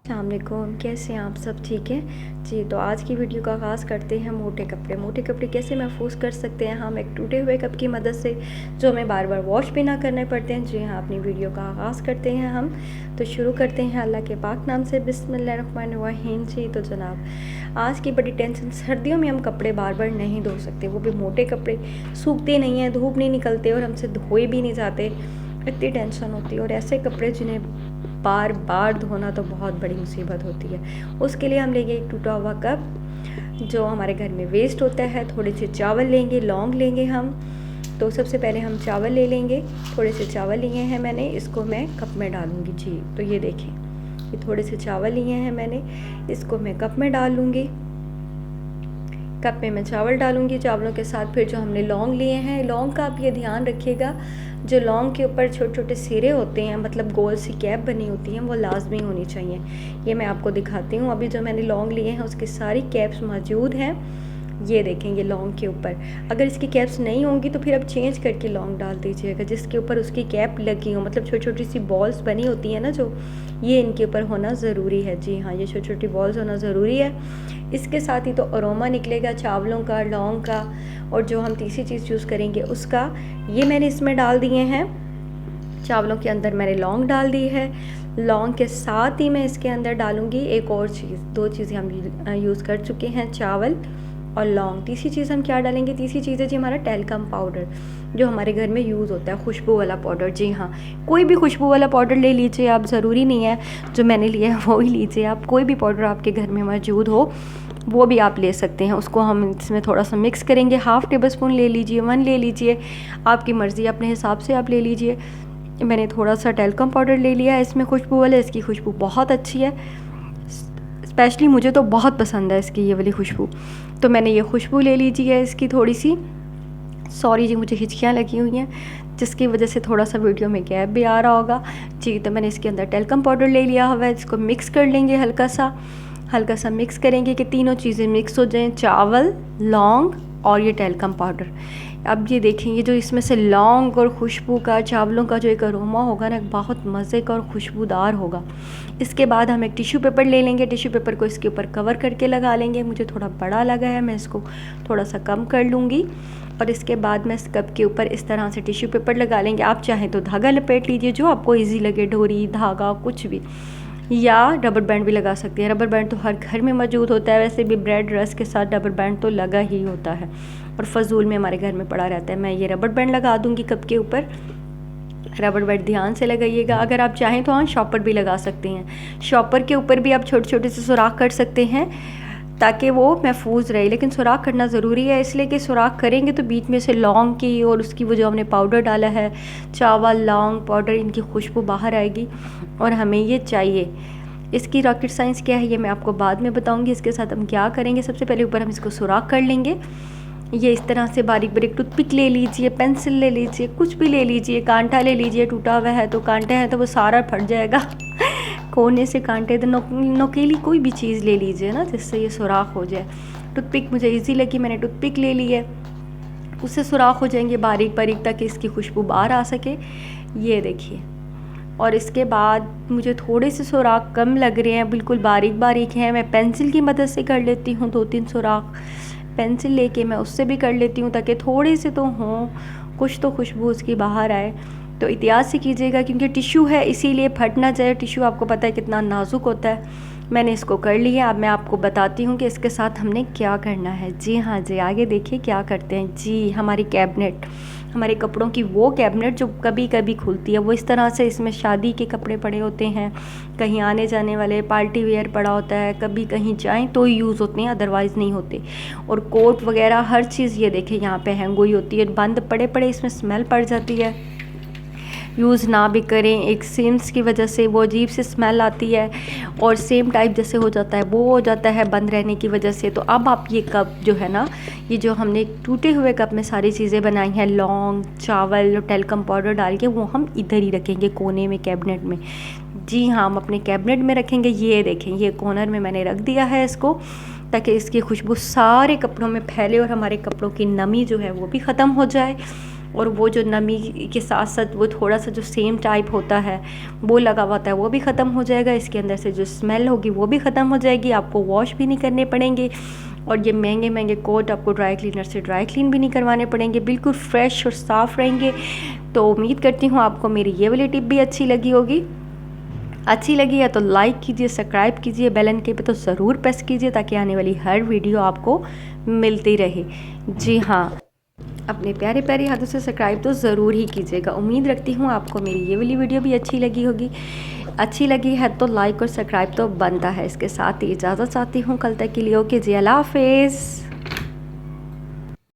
अस्सलाम वालेकुम, कैसे हैं आप? सब ठीक है जी। तो आज की वीडियो का आगाज़ करते हैं मोटे कपड़े कैसे महफूज कर सकते हैं हम एक टूटे हुए कप की मदद से, जो हमें बार बार वॉश भी ना करने पड़ते हैं। जी हाँ, अपनी वीडियो का आगाज़ करते हैं हम। तो शुरू करते हैं अल्लाह के पाक नाम से, बिस्मिल्लाहिर्रहमानिर्रहीम। जी तो जनाब, आज की बड़ी टेंशन, सर्दियों में हम कपड़े बार बार नहीं धो सकते, वो भी मोटे कपड़े सूखते नहीं हैं, धूप नहीं निकलते और हमसे धोए भी नहीं जाते। इतनी टेंशन होती है, और ऐसे कपड़े जिन्हें बार बार धोना तो बहुत बड़ी मुसीबत होती है। उसके लिए हम लेंगे एक टूटा हुआ कप जो हमारे घर में वेस्ट होता है। थोड़े से चावल लेंगे, लौंग लेंगे हम। तो सबसे पहले हम चावल ले लेंगे। थोड़े से चावल लिए हैं मैंने, इसको मैं कप में डालूँगी। जी तो ये देखें, ये थोड़े से चावल लिए हैं मैंने, इसको मैं कप में डाल लूँगी। कप में मैं चावल डालूँगी। चावलों के साथ फिर जो हमने लौंग लिए हैं, लौंग का आप ये ध्यान रखिएगा, जो लौंग के ऊपर छोटे छोटे सिरे होते हैं, मतलब गोल सी कैप बनी होती हैं, वो लाजमी होनी चाहिए। ये मैं आपको दिखाती हूँ। अभी जो मैंने लौंग लिए हैं उसकी सारी कैप्स मौजूद हैं। ये देखेंगे लौंग के ऊपर, अगर इसकी कैप्स नहीं होंगी तो फिर आप चेंज करके लौंग डाल दीजिएगा, जिसके ऊपर उसकी कैप लगी हो, मतलब छोटी छोटी सी बॉल्स बनी होती हैं ना, जो ये इनके ऊपर होना ज़रूरी है। जी हाँ, ये छोटी छोटी बॉल्स होना ज़रूरी है। इसके साथ ही तो अरोमा निकलेगा चावलों का, लौंग का, और जो हम तीसरी चीज़ यूज़ करेंगे उसका। ये मैंने इसमें डाल दिए हैं, चावलों के अंदर मैंने लौंग डाल दी है। लौंग के साथ ही मैं इसके अंदर डालूँगी एक और चीज़। दो चीज़ें हम यूज़ कर चुके हैं, चावल और लौंग। तीसरी चीज़ हम क्या डालेंगे? तीसरी चीज़ है जी हमारा टेल्कम पाउडर, जो हमारे घर में यूज़ होता है, खुशबू वाला पाउडर। जी हाँ, कोई भी खुशबू वाला पाउडर ले लीजिए आप, ज़रूरी नहीं है जो मैंने लिया है वो ही लीजिए आप। कोई भी पाउडर आपके घर में मौजूद हो वो भी आप ले सकते हैं। उसको हम इसमें थोड़ा सा मिक्स करेंगे। हाफ़ टेबल स्पून ले लीजिए, 1 ले लीजिए, आपकी मर्ज़ी, अपने हिसाब से आप ले लीजिए। मैंने थोड़ा सा टेल्कम पाउडर ले लिया है इसमें खुशबू वाला। इसकी खुशबू बहुत अच्छी है, स्पेशली मुझे तो बहुत पसंद है इसकी ये वाली खुशबू। तो मैंने ये खुशबू ले लीजिए है इसकी थोड़ी सी। सॉरी जी, मुझे हिचकियाँ लगी हुई हैं, जिसकी वजह से थोड़ा सा वीडियो में गैप भी आ रहा होगा। जी तो मैंने इसके अंदर टेल्कम पाउडर ले लिया हुआ है। इसको मिक्स कर लेंगे, हल्का सा मिक्स करेंगे कि तीनों चीज़ें मिक्स हो जाएं, चावल, लौंग और ये टेल्कम पाउडर। अब ये देखेंगे, जो इसमें से लौंग और खुशबू का, चावलों का जो एक अरोमा होगा ना, बहुत मज़े का और खुशबूदार होगा। इसके बाद हम एक टिश्यू पेपर ले लेंगे। टिश्यू पेपर को इसके ऊपर कवर करके लगा लेंगे। मुझे थोड़ा बड़ा लगा है, मैं इसको थोड़ा सा कम कर लूँगी। और इसके बाद मैं इस कप के ऊपर इस तरह से टिश्यू पेपर लगा लेंगे। आप चाहें तो धागा लपेट लीजिए, जो आपको ईजी लगे, डोरी, धागा, कुछ भी, या रबर बैंड भी लगा सकते हैं। रबर बैंड तो हर घर में मौजूद होता है, वैसे भी ब्रेड रस्क के साथ रबर बैंड तो लगा ही होता है और फजूल में हमारे घर में पड़ा रहता है। मैं ये रबर बैंड लगा दूंगी कप के ऊपर। रबर बैंड ध्यान से लगाइएगा। अगर आप चाहें तो हाँ, शॉपर भी लगा सकते हैं। शॉपर के ऊपर भी आप छोटे छोटे से सुराख कर सकते हैं ताकि वो महफूज रहे, लेकिन सुराख करना ज़रूरी है, इसलिए कि सुराख करेंगे तो बीच में से लौंग की और उसकी वो जो हमने पाउडर डाला है, चावल, लौंग पाउडर, इनकी खुशबू बाहर आएगी और हमें ये चाहिए। इसकी रॉकेट साइंस क्या है ये मैं आपको बाद में बताऊंगी। इसके साथ हम क्या करेंगे, सबसे पहले ऊपर हम इसको सुराख कर लेंगे। ये इस तरह से बारीक बारीक टूथपिक ले लीजिए, पेंसिल ले लीजिए, कुछ भी ले लीजिए, कांटा ले लीजिए। टूटा हुआ है तो कांटे हैं तो वो सारा फट जाएगा कोने से कांटे, तो नोकीली कोई भी चीज़ ले लीजिए ना, जिससे ये सुराख हो जाए। टूथपिक मुझे इजी लगी, मैंने टूथपिक ले ली है, उससे सुराख हो जाएंगे बारीक बारीक ताकि इसकी खुशबू बाहर आ सके। ये देखिए। और इसके बाद मुझे थोड़े से सुराख कम लग रहे हैं, बिल्कुल बारीक बारीक हैं। मैं पेंसिल की मदद से कर लेती हूँ 2-3 सुराख, पेंसिल लेके मैं उससे भी कर लेती हूँ ताकि थोड़े से तो हों, कुछ तो खुशबू उसकी बाहर आए। तो एहतियात से कीजिएगा, क्योंकि टिश्यू है इसीलिए फट ना जाए। टिश्यू आपको पता है कितना नाजुक होता है। मैंने इसको कर लिया। अब मैं आपको बताती हूँ कि इसके साथ हमने क्या करना है। जी हाँ जी, आगे देखिए क्या करते हैं। जी, हमारी कैबिनेट, हमारे कपड़ों की वो कैबिनेट जो कभी कभी खुलती है, वो इस तरह से, इसमें शादी के कपड़े पड़े होते हैं, कहीं आने जाने वाले पार्टी वेयर पड़ा होता है, कभी कहीं जाएं तो यूज़ होते हैं, अदरवाइज़ नहीं होते। और कोट वगैरह हर चीज़ ये देखें यहाँ पे हैंग हुई होती है, बंद पड़े पड़े इसमें स्मेल पड़ जाती है। यूज़ ना भी करें, एक सेम्स की वजह से वो अजीब सी स्मेल आती है और सेम टाइप जैसे हो जाता है, वो हो जाता है बंद रहने की वजह से। तो अब आप ये कप जो है ना, ये जो हमने टूटे हुए कप में सारी चीज़ें बनाई हैं, लौंग, चावल और टेल्कम पाउडर डाल के, वो हम इधर ही रखेंगे कोने में, कैबिनेट में। जी हाँ, हम अपने कैबिनेट में रखेंगे। ये देखें, ये कॉर्नर में मैंने रख दिया है इसको, ताकि इसकी खुशबू सारे कपड़ों में फैले और हमारे कपड़ों की नमी जो है वो भी ख़त्म हो जाए। और वो जो नमी के साथ साथ वो थोड़ा सा जो सेम टाइप होता है वो लगा हुआ होता है वो भी ख़त्म हो जाएगा। इसके अंदर से जो स्मेल होगी वो भी ख़त्म हो जाएगी, आपको वॉश भी नहीं करने पड़ेंगे। और ये महंगे महंगे कोट आपको ड्राई क्लीनर से ड्राई क्लीन भी नहीं करवाने पड़ेंगे, बिल्कुल फ्रेश और साफ़ रहेंगे। तो उम्मीद करती हूँ आपको मेरी ये वाली टिप भी अच्छी लगी होगी। अच्छी लगी है तो लाइक कीजिए, सब्सक्राइब कीजिए, बेल आइकन पे तो ज़रूर प्रेस कीजिए ताकि आने वाली हर वीडियो आपको मिलती रहे। जी हाँ, अपने प्यारे प्यारे हाथों से सब्सक्राइब तो ज़रूर ही कीजिएगा। उम्मीद रखती हूँ आपको मेरी ये वाली वीडियो भी अच्छी लगी होगी। अच्छी लगी है तो लाइक और सब्सक्राइब तो बनता है। इसके साथ ही इजाज़त चाहती हूँ कल तक के लिए। ओके जी, अल्लाह हाफिज़।